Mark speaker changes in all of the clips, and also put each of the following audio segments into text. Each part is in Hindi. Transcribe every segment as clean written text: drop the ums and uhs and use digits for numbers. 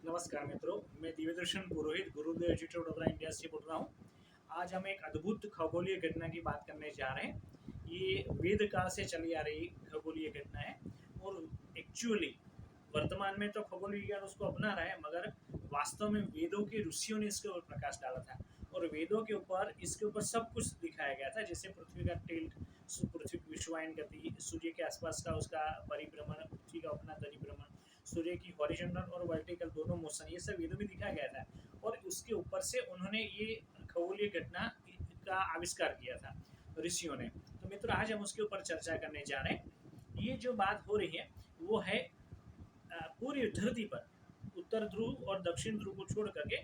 Speaker 1: नमस्कार मित्रों, मैं दिव्यदर्शन पुरोहित गुरुदेव इंस्टीट्यूट वडोदरा इंडिया से बोल रहा हूँ। आज हम एक अद्भुत खगोलीय घटना की बात करने जा रहे हैं। ये वेद काल से चली आ रही खगोलीय घटना है और एक्चुअली वर्तमान में तो खगोलीय विज्ञान उसको अपना रहा है, मगर वास्तव में वेदों के ऋषियों ने इसके ऊपर प्रकाश डाला था और वेदों के ऊपर इसके ऊपर सब कुछ दिखाया गया था, जैसे पृथ्वी का टिल्ट, पृथ्वी की विश्वायन गति, सूर्य के आसपास का उसका परिभ्रमण, पृथ्वी का अपना परिभ्रमण, सूर्य की हॉरिजॉन्टल और वर्टिकल दोनों मोशन, ये सब वेदों में दिखाया गया था। और उसके ऊपर से उन्होंने ये खगोलीय घटना का आविष्कार किया था ऋषियों ने। तो मित्रों, आज हम उसके ऊपर चर्चा करने जा रहे हैं। ये जो बात हो रही है वो है पूरी धरती पर, उत्तर ध्रुव और दक्षिण ध्रुव को छोड़ करके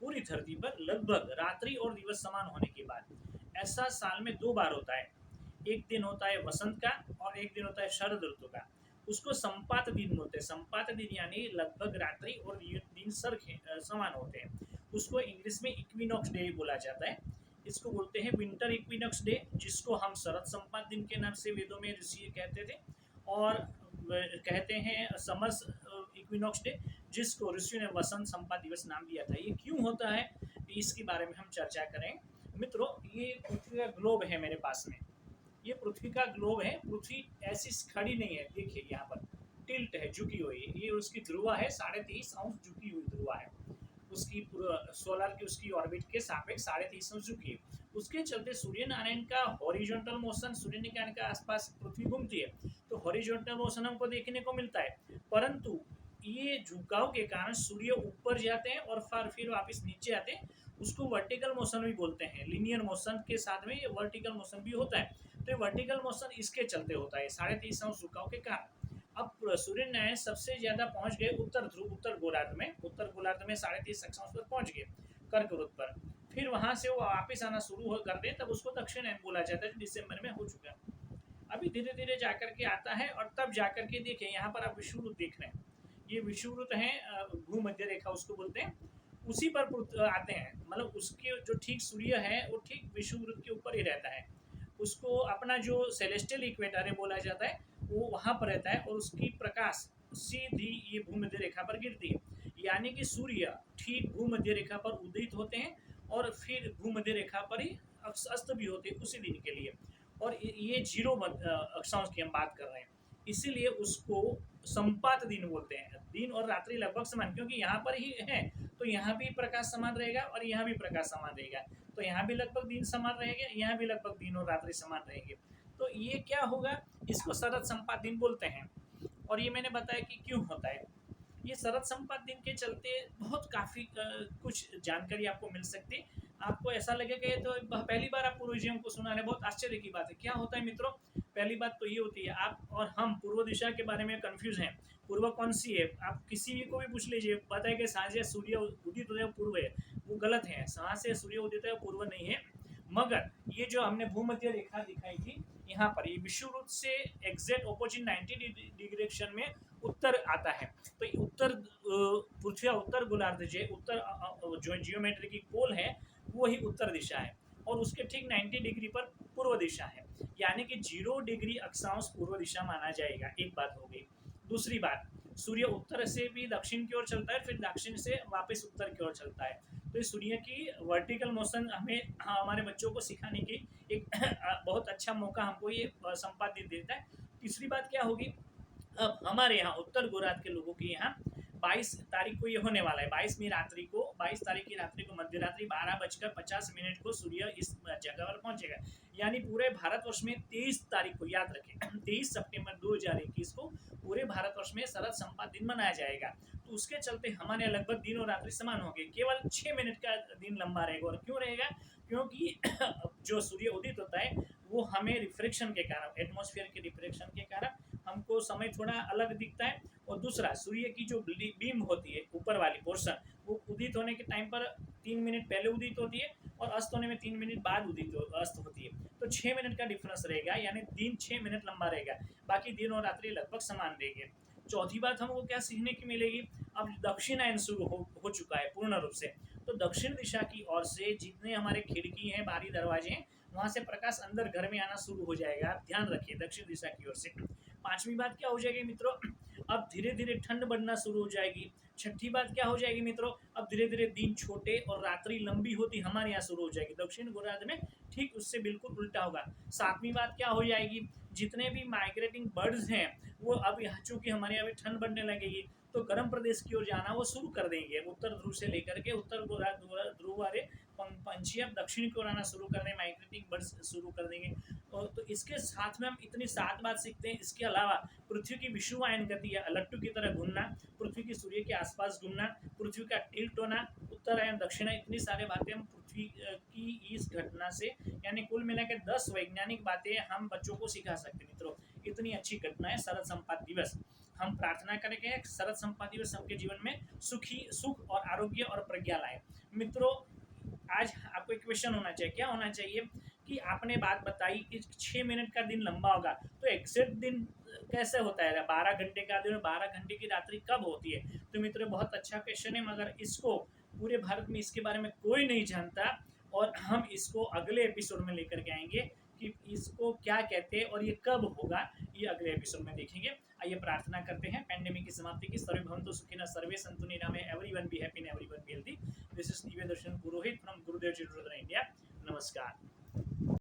Speaker 1: पूरी धरती पर लगभग रात्रि और दिवस समान होने के बाद ऐसा साल में 2 बार होता है। एक दिन होता है वसंत का और एक दिन होता है शरद ऋतु का। उसको संपात दिन बोलते हैं। संपात दिन यानी लगभग रात्रि और दिन समान होते हैं। उसको इंग्लिश में इक्विनॉक्स डे बोला जाता है। इसको बोलते हैं विंटर इक्विनॉक्स डे, जिसको हम शरद संपात दिन के नाम से वेदों में ऋषि कहते थे, और कहते हैं समर्स इक्विनॉक्स डे, जिसको ऋषि ने वसंत संपात दिवस नाम दिया था। ये क्यों होता है, इसके बारे में हम चर्चा करें। मित्रों, ये पृथ्वी का ग्लोब है मेरे पास में। ये पृथ्वी का ग्लोब है। पृथ्वी ऐसी खड़ी नहीं है, देखिए यहाँ पर टिल्ट है, झुकी हुई है। ये उसकी ध्रुवा है, 23.5 झुकी हुई ध्रुवा है। उसकी सोलर की उसकी ऑर्बिट के सापेक्ष 23.5 झुकी है। उसके चलते सूर्य नारायण का हॉरिजॉन्टल मोशन, सूर्य नारायण के आसपास पृथ्वी घूमती है, तो हॉरिजॉन्टल मोशन हमको देखने को मिलता है। परंतु ये झुकाव के कारण सूर्य ऊपर जाते हैं और फिर वापस नीचे आते हैं। उसको वर्टिकल मोशन भी बोलते हैं। लिनियर मोशन के साथ में ये वर्टिकल मोशन भी होता है। तो ये वर्टिकल मोशन इसके चलते होता है 23.5 झुकाव के कारण। अब सूर्य नारायण सबसे ज्यादा पहुंच गए उत्तर ध्रुव, उत्तर गोलार्ध में। उत्तर गोलार्ध में 23.5 पर पहुंच गए, कर्कवृत्त पर। फिर वहां से वो वापिस आना शुरू कर दे, तब उसको दक्षिणायन बोला जाता है। दिसंबर में हो चुका है। अभी धीरे धीरे जाकर के आता है, और तब जाकर के देखिए यहाँ पर आप विषुववृत्त देख रहे हैं। ये विषुववृत्त है, भूमध्य रेखा उसको बोलते हैं। उसी पर आते हैं, मतलब उसके जो ठीक सूर्य है वो ठीक विषुववृत्त के ऊपर ही रहता है। उसको अपना जो सेलेस्टियल इक्वेटर है बोला जाता है, वो वहाँ पर रहता है, और उसकी प्रकाश सीधी ये भूमध्य रेखा पर गिरती है। यानी कि सूर्य ठीक भूमध्य रेखा पर उदित होते हैं और फिर भूमध्य रेखा पर ही अस्त भी होते हैं उसी दिन के लिए। और ये जीरो अक्षांश की हम बात कर रहे हैं, इसीलिए उसको संपात दिन बोलते हैं। दिन और रात्रि लगभग समान, क्योंकि यहाँ पर ही है, तो यहाँ भी प्रकाश समान रहेगा और यहाँ भी प्रकाश समान रहेगा। तो यहाँ भी लगभग दिन समान रहेंगे, यहाँ भी लगभग दिन और रात्रि समान रहेंगे। तो ये क्या होगा, इसको शरद संपात दिन बोलते हैं। और ये मैंने बताया कि क्यों होता है। ये शरद संपात दिन के चलते बहुत काफ़ी कुछ जानकारी आपको मिल सकती है। आपको ऐसा लगेगा ये तो पहली बार आप पूर्वजियों को सुना रहे, बहुत आश्चर्य की बात है। क्या होता है मित्रों, पहली बात तो ये होती है, आप और हम पूर्व दिशा के बारे में कंफ्यूज हैं। पूर्व कौन सी है, आप किसी भी को भी पूछ लीजिए, बताए कि सांझे सूर्य उदित होता है पूर्व है, वो गलत है। सांझ से सूर्य उदित है पूर्व नहीं है। मगर ये जो हमने भूमध्य रेखा दिखाई थी, यहाँ पर ये विषुववृत्त से एग्जैक्ट ऑपोजिट 90 डिरेक्शन में उत्तर आता है। तो उत्तर पृथ्वी उत्तर गोलार्ध जो उत्तर जो जियोमेट्री की पोल है, वो ही उत्तर दिशा है, और उसके ठीक 90 डिग्री पर पूर्व दिशा है। यानी कि 0 डिग्री अक्षांश पूर्व दिशा माना जाएगा। एक बात हो गई। दूसरी बात, सूर्य उत्तर से भी दक्षिण की ओर चलता है, फिर दक्षिण से वापस उत्तर की ओर चलता है। तो इस सूर्य की वर्टिकल मोशन हमें हमारे बच्चों को सिखाने की एक बहुत अच्छा मौका हमको ये संपादित देता है। तीसरी बात क्या होगी, अब हमारे यहाँ उत्तर गोलार्ध के लोगों के यहाँ 22 तारीख को ये होने वाला है। 22 तारीख की रात्रि को मध्य रात्रि 12:50 को सूर्य इस जगह पर पहुंचेगा। यानी पूरे भारतवर्ष में 23 तारीख को, याद रखें, 23 सितंबर 2021 को पूरे भारतवर्ष में शरद संपात दिन मनाया जाएगा। तो उसके चलते हमारे लगभग दिन और रात्रि समान होंगे, केवल 6 मिनट का दिन लंबा रहेगा। और क्यों रहेगा, क्योंकि जो सूर्य उदित होता है वो हमें रिफ्लेक्शन के कारण, एटमॉस्फेयर के रिफ्लेक्शन के कारण हमको समय थोड़ा अलग दिखता है। और दूसरा, सूर्य की जो बीम होती है ऊपर वाली पोर्शन, वो उदित होने के टाइम पर 3 मिनट पहले उदित होती है और अस्त होने में 3 मिनट बाद अस्त होती है। तो 6 मिनट का डिफरेंस रहेगा, यानी दिन 6 मिनट लंबा रहेगा। बाकी दिन और रात्रि लगभग समान रहेंगे। चौथी बात हमको क्या सीखने की मिलेगी, अब दक्षिणायन शुरू हो चुका है पूर्ण रूप से। तो दक्षिण दिशा की ओर से जितने हमारे खिड़की हैं, बारी दरवाजे हैं, वहाँ से प्रकाश अंदर घर में आना शुरू हो जाएगा। आप ध्यान रखिए, दक्षिण दिशा की ओर से। पांचवी बात क्या हो जाएगी मित्रों, अब धीरे धीरे ठंड बढ़ना शुरू हो जाएगी। छठी बात क्या हो जाएगी मित्रों, अब धीरे धीरे दिन छोटे और रात्रि लंबी होती हमारे यहाँ शुरू हो जाएगी। दक्षिण गोलार्ध में ठीक उससे बिल्कुल उल्टा होगा। सातवीं बात क्या हो जाएगी, जितने भी माइग्रेटिंग बर्ड्स हैं वो अब यहाँ चूंकि हमारे यहाँ ठंड बढ़ने लगेगी तो गर्म प्रदेश की ओर जाना वो शुरू कर देंगे। उत्तर ध्रुव से लेकर के उत्तर ध्रुव वाले पंछी अब दक्षिण की ओर आना शुरू कर देंगे, माइग्रेटिंग बर्ड्स शुरू कर देंगे। और तो इसके साथ में हम इतनी 7 बात सीखते हैं। इसके अलावा पृथ्वी की विषुवायन गति है, लट्टू की तरह घूमना, पृथ्वी की सूर्य के आसपास घूमना, पृथ्वी का टिल्ट होना, उत्तरायण दक्षिणायन, इतनी सारी बातें हम पृथ्वी की इस घटना से यानी कुल मिलाकर 10 वैज्ञानिक बातें हम बच्चों को सिखा सकते हैं। मित्रों इतनी अच्छी घटना है शरद संपात दिवस। हम प्रार्थना करेंगे शरद संपात दिवस सबके जीवन में सुख और आरोग्य और प्रज्ञा लाए। मित्रों आज आपको एक क्वेश्चन होना चाहिए, क्या होना चाहिए कि आपने बात बताई कि 6 मिनट का दिन लंबा होगा तो एग्जैक्ट दिन कैसे होता है, 12 घंटे का दिन, 12 घंटे की रात्रि कब होती है। तो मित्रों बहुत अच्छा क्वेश्चन है, मगर इसको पूरे भारत में इसके बारे में कोई नहीं जानता और हम इसको अगले एपिसोड में लेकर के आएंगे कि इसको क्या कहते हैं और ये कब होगा, ये अगले एपिसोड में देखेंगे। आइए प्रार्थना करते हैं पैंडेमिक की समाप्ति की। सर्वे भवन्तु सुखिनः, सर्वे सन्तु निरामय, everyone be happy and everyone be healthy. This is Divya Darshan Purohit from Gurudev children India. नमस्कार।